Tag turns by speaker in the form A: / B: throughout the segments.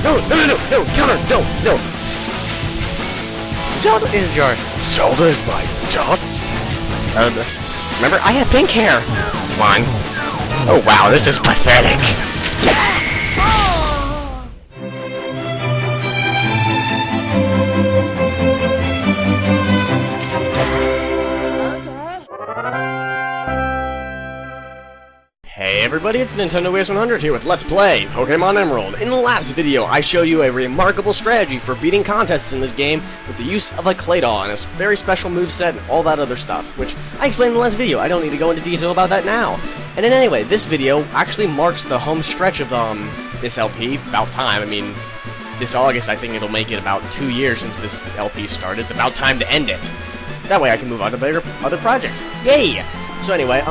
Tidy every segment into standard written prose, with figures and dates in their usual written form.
A: No, no, no, no, no, counter, no, no.
B: Zelda is your...
A: Zelda is my dots? Remember, I have pink hair. Come on. Oh wow, this is pathetic. Hey everybody, it's Nintendo Waste 100 here with Let's Play Pokemon Emerald. In the last video, I showed you a remarkable strategy for beating contests in this game with the use of a Claydol and a very special moveset and all that other stuff, which I explained in the last video. I don't need to go into detail about that now. And then anyway, this video actually marks the home stretch of this LP, about time. I mean, this August I think it'll make it about 2 years since this LP started. It's about time to end it. That way I can move on to other projects. Yay! So anyway,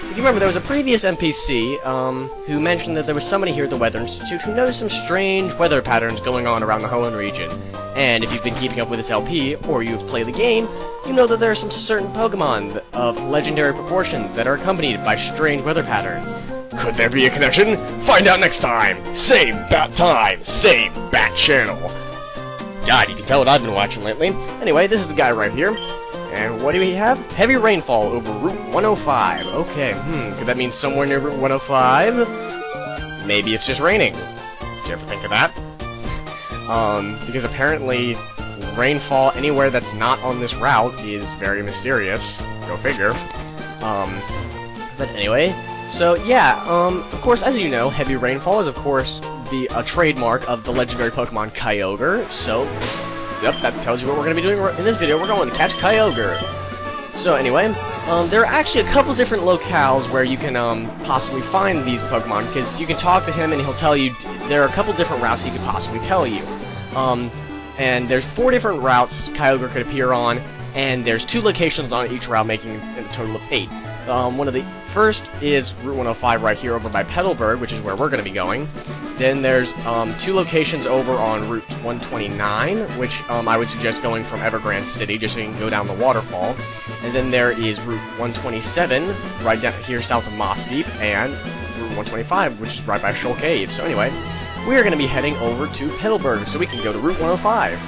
A: if you remember, there was a previous NPC, who mentioned that there was somebody here at the Weather Institute who noticed some strange weather patterns going on around the Hoenn region. And if you've been keeping up with this LP, or you've played the game, you know that there are some certain Pokemon of legendary proportions that are accompanied by strange weather patterns. Could there be a connection? Find out next time! Same bat time, same bat channel! God, you can tell what I've been watching lately. Anyway, this is the guy right here. And what do we have? Heavy rainfall over Route 105. Okay, could that mean somewhere near Route 105? Maybe it's just raining. Did you ever think of that? Because apparently rainfall anywhere that's not on this route is very mysterious. Go figure. But anyway, so yeah, of course, as you know, heavy rainfall is of course a trademark of the legendary Pokemon Kyogre, so yep, that tells you what we're going to be doing in this video. We're going to catch Kyogre. So anyway, there are actually a couple different locales where you can possibly find these Pokemon, because you can talk to him and he'll tell you there are a couple different routes he could possibly tell you. And there's 4 different routes Kyogre could appear on, and there's 2 locations on each route, making a total of 8. One of the first is Route 105 right here over by Petalburg, which is where we're going to be going. Then there's 2 locations over on Route 129, which I would suggest going from Evergrande City, just so you can go down the waterfall. And then there is Route 127, right down here south of Moss Deep, and Route 125, which is right by Shoal Cave. So anyway, we are going to be heading over to Petalburg, so we can go to Route 105.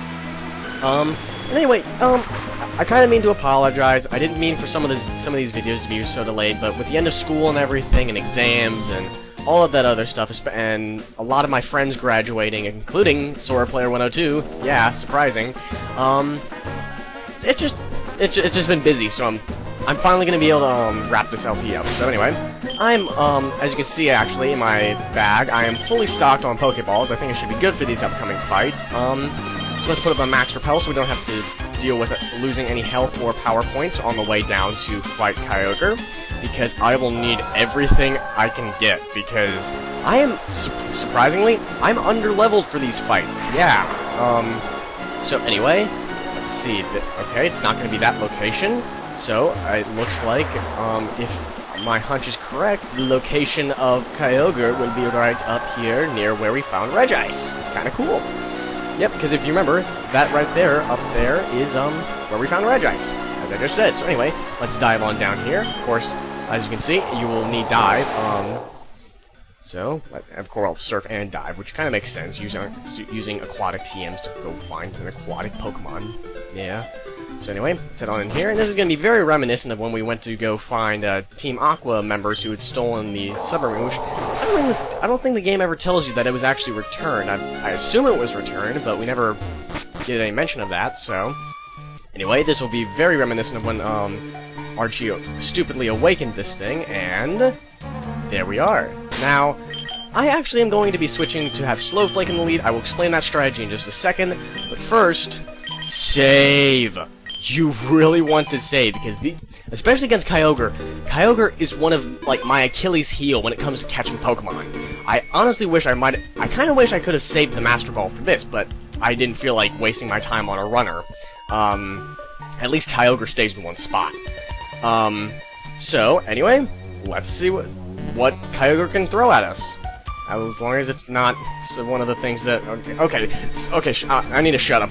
A: Anyway, I kind of mean to apologize. I didn't mean for some of these videos to be so delayed, but with the end of school and everything, and exams, and all of that other stuff, and a lot of my friends graduating, including Sora Player 102, yeah, surprising, it's just been busy, so I'm finally going to be able to wrap this LP up. So anyway, I'm, as you can see actually in my bag, I am fully stocked on Pokeballs. I think it should be good for these upcoming fights. So let's put up a max repel so we don't have to deal with losing any health or power points on the way down to fight Kyogre, because I will need everything I can get, because I am, surprisingly, I'm under-leveled for these fights. Yeah. So anyway, let's see. Okay, it's not going to be that location, so it looks like, if my hunch is correct, the location of Kyogre will be right up here near where we found Regice. Kinda cool. Yep, because if you remember, that right there, up there, is where we found Regice, as I just said. So anyway, let's dive on down here. Of course, as you can see, you will need dive. So, of course, I'll surf and dive, which kind of makes sense, using aquatic TMs to go find an aquatic Pokemon. Yeah. So anyway, let's head on in here, and this is going to be very reminiscent of when we went to go find Team Aqua members who had stolen the submarine, which I don't think the game ever tells you that it was actually returned. I assume it was returned, but we never did any mention of that, so... Anyway, this will be very reminiscent of when Archie stupidly awakened this thing, and... there we are. Now, I actually am going to be switching to have Slowflake in the lead. I will explain that strategy in just a second, but first... save! You really want to save, because especially against Kyogre. Kyogre is one of, like, my Achilles heel when it comes to catching Pokemon. I honestly wish I kind of wish I could have saved the Master Ball for this, but I didn't feel like wasting my time on a runner. At least Kyogre stays in one spot. So, anyway, let's see what Kyogre can throw at us. As long as it's not one of the things that... Okay, I need to shut up.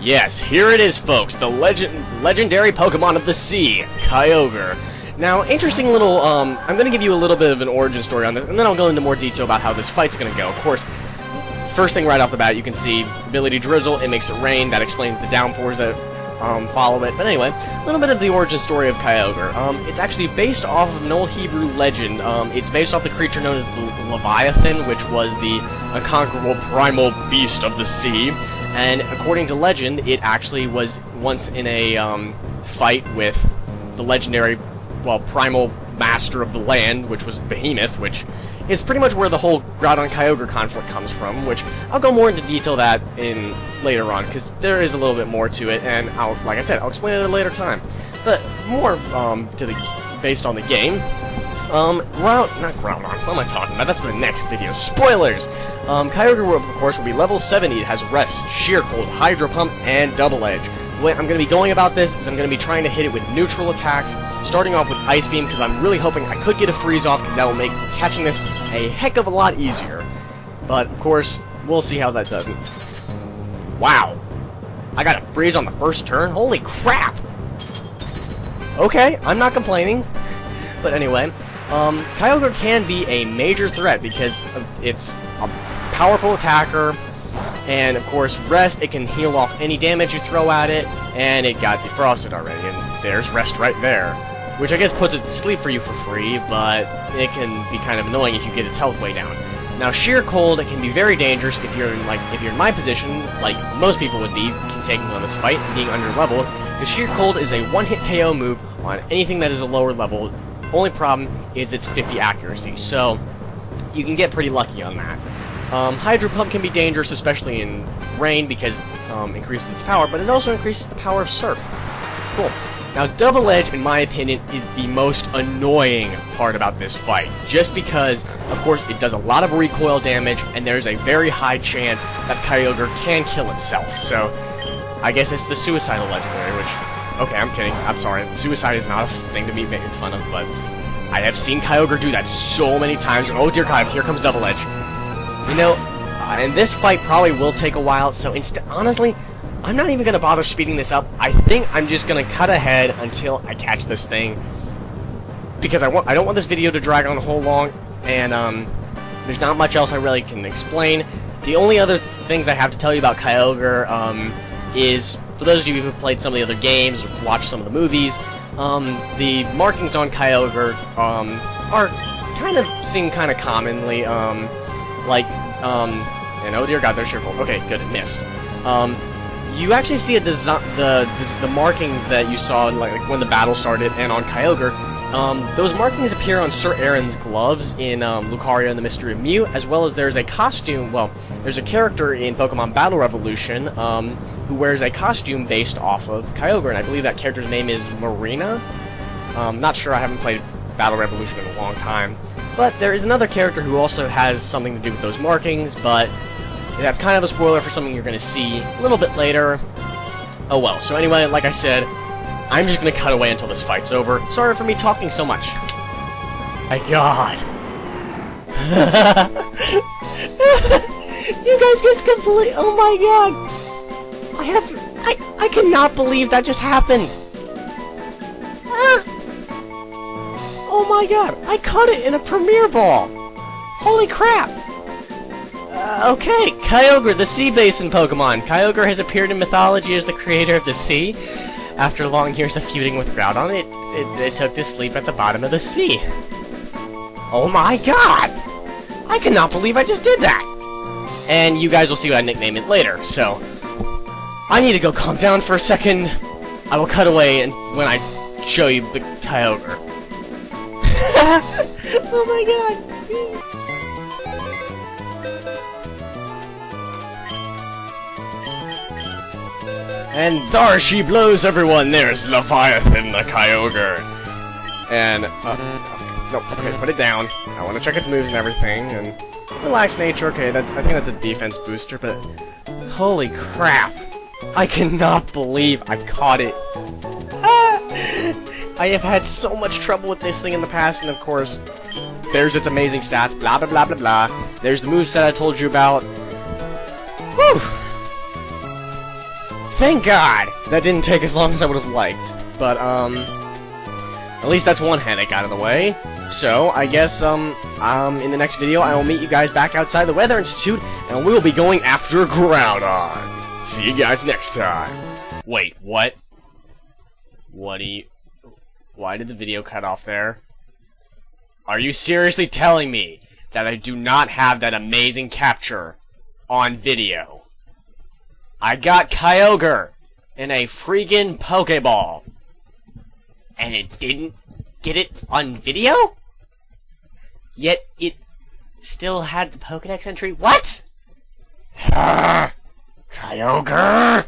A: Yes, here it is, folks. The legendary Pokemon of the sea, Kyogre. Now, interesting little, I'm going to give you a little bit of an origin story on this, and then I'll go into more detail about how this fight's going to go. Of course, first thing right off the bat, you can see ability Drizzle, it makes it rain, that explains the downpours that follow it. But anyway, a little bit of the origin story of Kyogre. It's actually based off of an old Hebrew legend. It's based off the creature known as the Leviathan, which was the unconquerable primal beast of the sea. And according to legend, it actually was once in a fight with the legendary, well, primal master of the land, which was Behemoth, which is pretty much where the whole Groudon-Kyogre conflict comes from, which I'll go more into detail that in later on, because there is a little bit more to it, and like I said, I'll explain it at a later time. But more based on the game. Not Groudon, what am I talking about? That's the next video. Spoilers! Kyogre, of course, will be level 70. It has Rest, Sheer Cold, Hydro Pump, and Double Edge. The way I'm going to be going about this is I'm going to be trying to hit it with neutral attacks, starting off with Ice Beam, because I'm really hoping I could get a Freeze off, because that will make catching this a heck of a lot easier. But, of course, we'll see how that doesn't. Wow! I got a Freeze on the first turn? Holy crap! Okay, I'm not complaining. But anyway, Kyogre can be a major threat because it's a powerful attacker, and of course, Rest, it can heal off any damage you throw at it, and it got defrosted already, and there's Rest right there. Which I guess puts it to sleep for you for free, but it can be kind of annoying if you get its health way down. Now, Sheer Cold, it can be very dangerous if you're in my position, like most people would be, taking on this fight and being under-leveled, because Sheer Cold is a one-hit KO move on anything that is a lower level. Only problem is it's 50 accuracy, so you can get pretty lucky on that. Hydro Pump can be dangerous, especially in rain, because it increases its power, but it also increases the power of Surf. Cool. Now, Double Edge, in my opinion, is the most annoying part about this fight, just because, of course, it does a lot of recoil damage, and there's a very high chance that Kyogre can kill itself, so I guess it's the Suicidal Legendary, which, okay, I'm kidding, I'm sorry, suicide is not a thing to be made fun of, but I have seen Kyogre do that so many times, and oh dear God, here comes Double Edge. You know, and this fight probably will take a while, so honestly, I'm not even going to bother speeding this up. I think I'm just going to cut ahead until I catch this thing, because I don't want this video to drag on a whole long, and there's not much else I really can explain. The only other things I have to tell you about Kyogre is, for those of you who've played some of the other games or watched some of the movies, the markings on Kyogre are kind of seen kind of commonly, and oh dear God, there's your goal. Okay, good, it missed. You actually see a the markings that you saw like when the battle started and on Kyogre. Those markings appear on Sir Aaron's gloves in Lucario and the Mystery of Mew, as well as there's a costume, well, there's a character in Pokemon Battle Revolution who wears a costume based off of Kyogre, and I believe that character's name is Marina. Not sure, I haven't played Battle Revolution in a long time. But there is another character who also has something to do with those markings, but that's kind of a spoiler for something you're going to see a little bit later. Oh well, so anyway, like I said, I'm just going to cut away until this fight's over. Sorry for me talking so much. My God. You guys just completely... Oh my God. I cannot believe that just happened. Ah. Oh my God. I caught it in a Premier Ball. Holy crap. Okay, Kyogre, the Sea Basin Pokemon. Kyogre has appeared in mythology as the creator of the sea. After long years of feuding with Groudon, it took to sleep at the bottom of the sea. Oh my God! I cannot believe I just did that! And you guys will see what I nickname it later, so... I need to go calm down for a second. I will cut away and when I show you the Kyogre. Oh my God! And there she blows everyone! There's Leviathan the Kyogre! And, no, okay, put it down. I want to check its moves and everything, and... Relax nature, okay, I think that's a defense booster, but... Holy crap! I cannot believe I've caught it! I have had so much trouble with this thing in the past, and of course... There's its amazing stats, blah blah blah blah blah. There's the moveset I told you about. Whew! thank God! That didn't take as long as I would have liked. But, at least that's one headache out of the way. So, I guess, in the next video, I will meet you guys back outside the Weather Institute, and we will be going after Groudon. See you guys next time. Wait, what? Why did the video cut off there? Are you seriously telling me that I do not have that amazing capture on video? I got Kyogre in a freaking Pokeball, and it didn't get it on video? Yet it still had the Pokedex entry? What? Kyogre!